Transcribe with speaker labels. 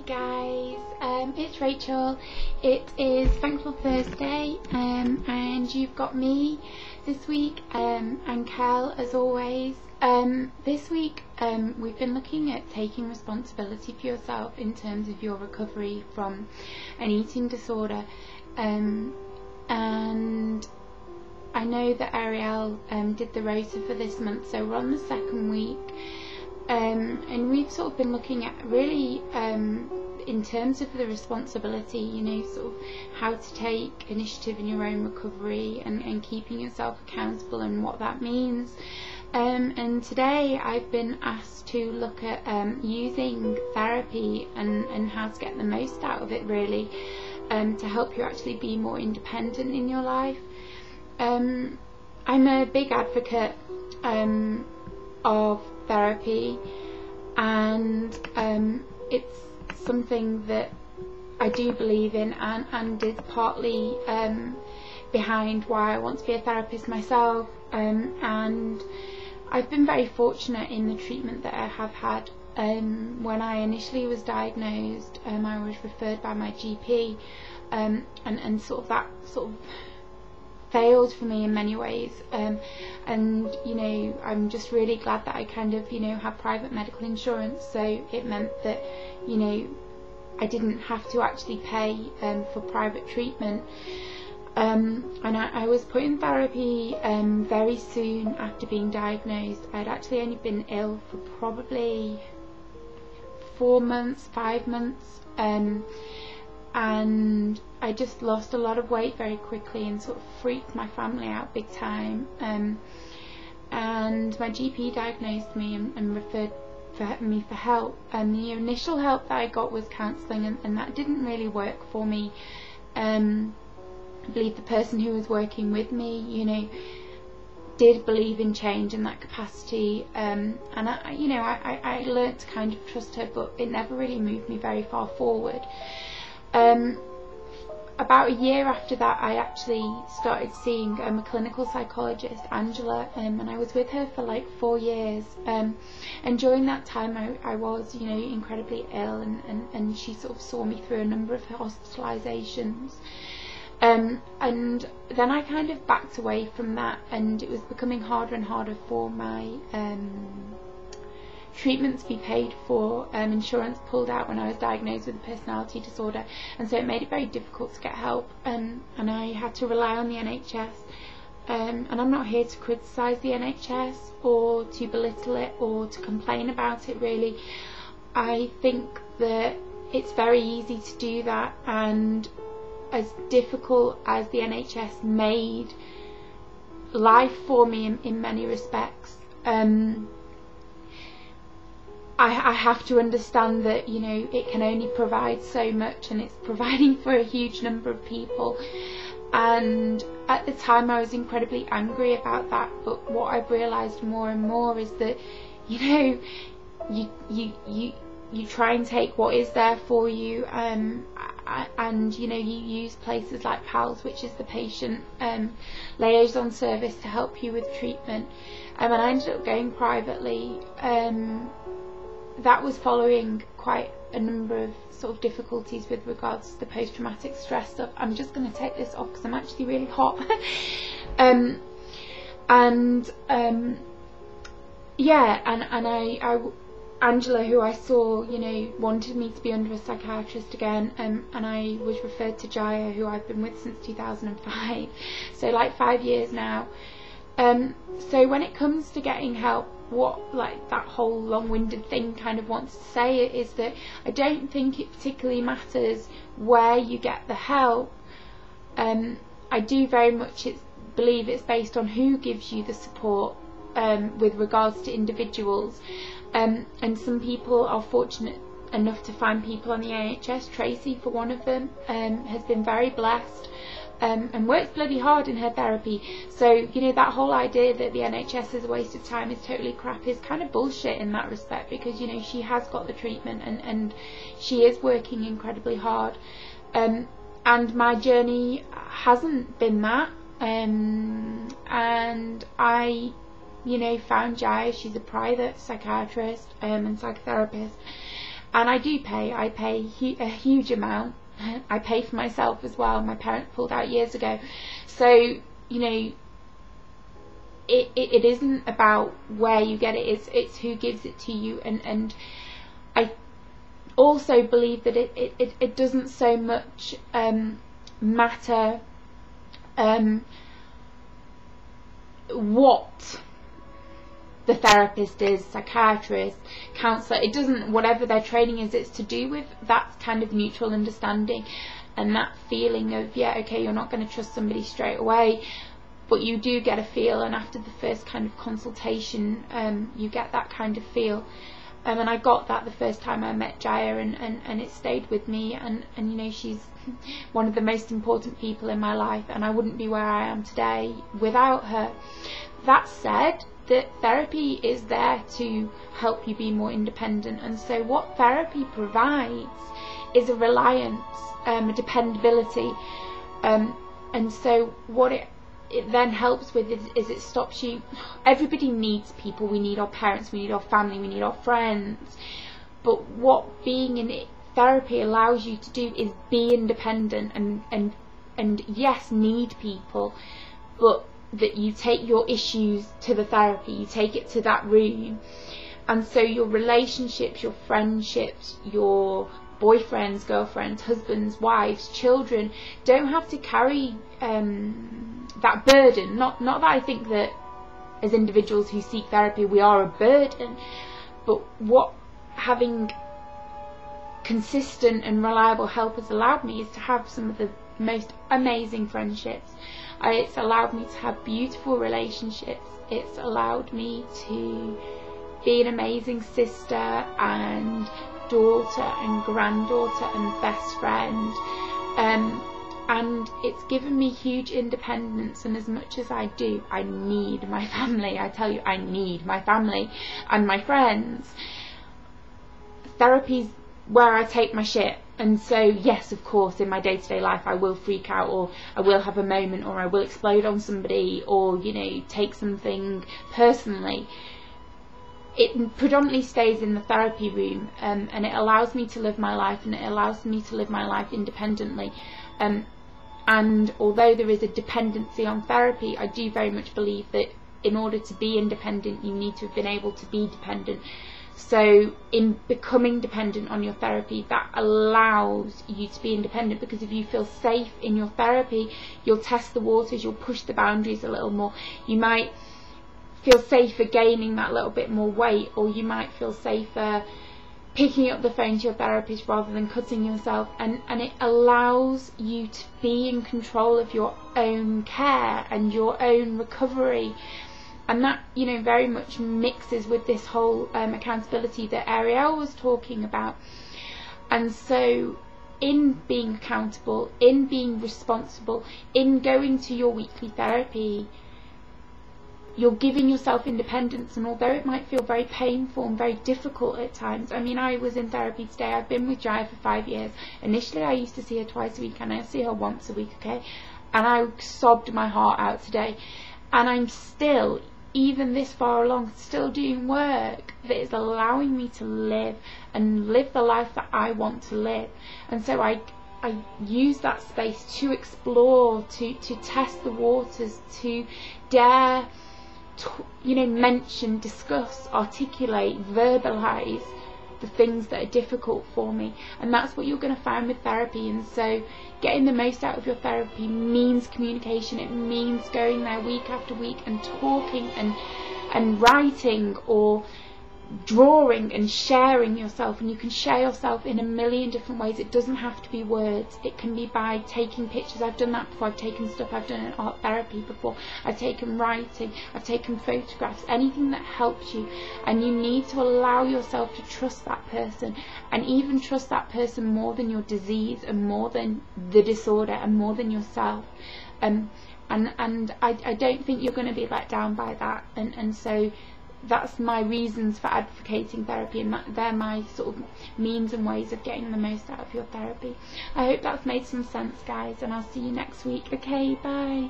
Speaker 1: Hey guys, it's Rachel. It is Thankful Thursday, and you've got me this week, and Kel as always. This week we've been looking at taking responsibility for yourself in terms of your recovery from an eating disorder, and I know that Ariel did the rota for this month, so we're on the second week. And we've sort of been looking at really in terms of the responsibility, you know, sort of how to take initiative in your own recovery and keeping yourself accountable and what that means. And today I've been asked to look at using therapy and how to get the most out of it, really, to help you actually be more independent in your life. I'm a big advocate of therapy, and it's something that I do believe in, and is partly behind why I want to be a therapist myself, and I've been very fortunate in the treatment that I have had. When I initially was diagnosed, I was referred by my GP, and sort of that sort of failed for me in many ways, and you know, I'm just really glad that I kind of, you know, have private medical insurance, so it meant that, you know, I didn't have to actually pay for private treatment, and I was put in therapy very soon after being diagnosed. I'd actually only been ill for probably 4 months, 5 months, and I just lost a lot of weight very quickly and sort of freaked my family out big time, and my GP diagnosed me and referred me for help, and the initial help that I got was counselling, and that didn't really work for me. I believe the person who was working with me, you know, did believe in change in that capacity, and I, you know, I learnt to kind of trust her, but it never really moved me very far forward. About a year after that, I actually started seeing a clinical psychologist, Angela, and I was with her for like 4 years, and during that time I was, you know, incredibly ill, and she sort of saw me through a number of hospitalisations, and then I kind of backed away from that, and it was becoming harder and harder for my treatment to be paid for. Insurance pulled out when I was diagnosed with a personality disorder, and so it made it very difficult to get help, and I had to rely on the NHS, and I'm not here to criticise the NHS or to belittle it or to complain about it, really. I think that it's very easy to do that, and as difficult as the NHS made life for me in many respects, I have to understand that, you know, it can only provide so much, and it's providing for a huge number of people. And at the time I was incredibly angry about that, but what I've realised more and more is that, you know, you try and take what is there for you, and you know, you use places like PALS, which is the patient liaison service, to help you with treatment, and I ended up going privately. That was following quite a number of sort of difficulties with regards to the post-traumatic stress stuff. I'm just going to take this off because I'm actually really hot. Yeah, and Angela, who I saw, you know, wanted me to be under a psychiatrist again, and I was referred to Jaya, who I've been with since 2005, so like 5 years now. So when it comes to getting help, what, like, that whole long-winded thing kind of wants to say is that I don't think it particularly matters where you get the help. I do very much believe it's based on who gives you the support, with regards to individuals, and some people are fortunate enough to find people on the NHS. Tracy, for one of them, has been very blessed, and works bloody hard in her therapy. So, you know, that whole idea that the NHS is a waste of time is totally crap is kind of bullshit in that respect, because, you know, she has got the treatment, and she is working incredibly hard, and my journey hasn't been that, and I, you know, found Jai. She's a private psychiatrist and psychotherapist, And I do pay. I pay a huge amount. I pay for myself as well. My parents pulled out years ago. So, you know, it isn't about where you get it, it's who gives it to you. And I also believe that it doesn't so much matter what the therapist is, psychiatrist, counsellor, it doesn't, whatever their training is, it's to do with that kind of mutual understanding and that feeling of, yeah, okay, you're not going to trust somebody straight away, but you do get a feel, and after the first kind of consultation, you get that kind of feel. And I got that the first time I met Jaya, and it stayed with me, and you know, she's one of the most important people in my life, and I wouldn't be where I am today without her. That said, that therapy is there to help you be more independent, and so what therapy provides is a reliance, a dependability, and so what it then helps with is it stops you. Everybody needs people. We need our parents, we need our family, we need our friends, but what being in therapy allows you to do is be independent and yes, need people, but that you take your issues to the therapy, you take it to that room, and so your relationships, your friendships, your boyfriends, girlfriends, husbands, wives, children don't have to carry that burden. Not that I think that as individuals who seek therapy we are a burden, but what having consistent and reliable help has allowed me is to have some of the most amazing friendships. It's allowed me to have beautiful relationships. It's allowed me to be an amazing sister and daughter and granddaughter and best friend, and it's given me huge independence. And as much as I do, I need my family. I tell you, I need my family and my friends. Therapy's where I take my shit. And so yes, of course, in my day-to-day life I will freak out, or I will have a moment, or I will explode on somebody, or, you know, take something personally. It predominantly stays in the therapy room, and it allows me to live my life, and it allows me to live my life independently. And although there is a dependency on therapy, I do very much believe that in order to be independent you need to have been able to be dependent. So in becoming dependent on your therapy, that allows you to be independent, because if you feel safe in your therapy, you'll test the waters, you'll push the boundaries a little more. You might feel safer gaining that little bit more weight, or you might feel safer picking up the phone to your therapist rather than cutting yourself, and it allows you to be in control of your own care and your own recovery. And that, you know, very much mixes with this whole accountability that Ariel was talking about. And so in being accountable, in being responsible, in going to your weekly therapy, you're giving yourself independence. And although it might feel very painful and very difficult at times, I mean, I was in therapy today. I've been with Jaya for 5 years. Initially I used to see her twice a week, and I see her once a week, okay? And I sobbed my heart out today. And I'm still, even this far along, still doing work that is allowing me to live and live the life that I want to live. And so I use that space to explore, to test the waters, to dare you know, mention, discuss, articulate, verbalise the things that are difficult for me. And that's what you're going to find with therapy. And so getting the most out of your therapy means communication. It means going there week after week and talking and writing or drawing and sharing yourself. And you can share yourself in a million different ways. It doesn't have to be words. It can be by taking pictures. I've done that before. I've taken stuff. I've done art therapy before. I've taken writing. I've taken photographs. Anything that helps you. And you need to allow yourself to trust that person, and even trust that person more than your disease, and more than the disorder, and more than yourself. And I don't think you're going to be let down by that. And so that's my reasons for advocating therapy, and they're my sort of means and ways of getting the most out of your therapy. I hope that's made some sense, guys, and I'll see you next week. Okay, bye.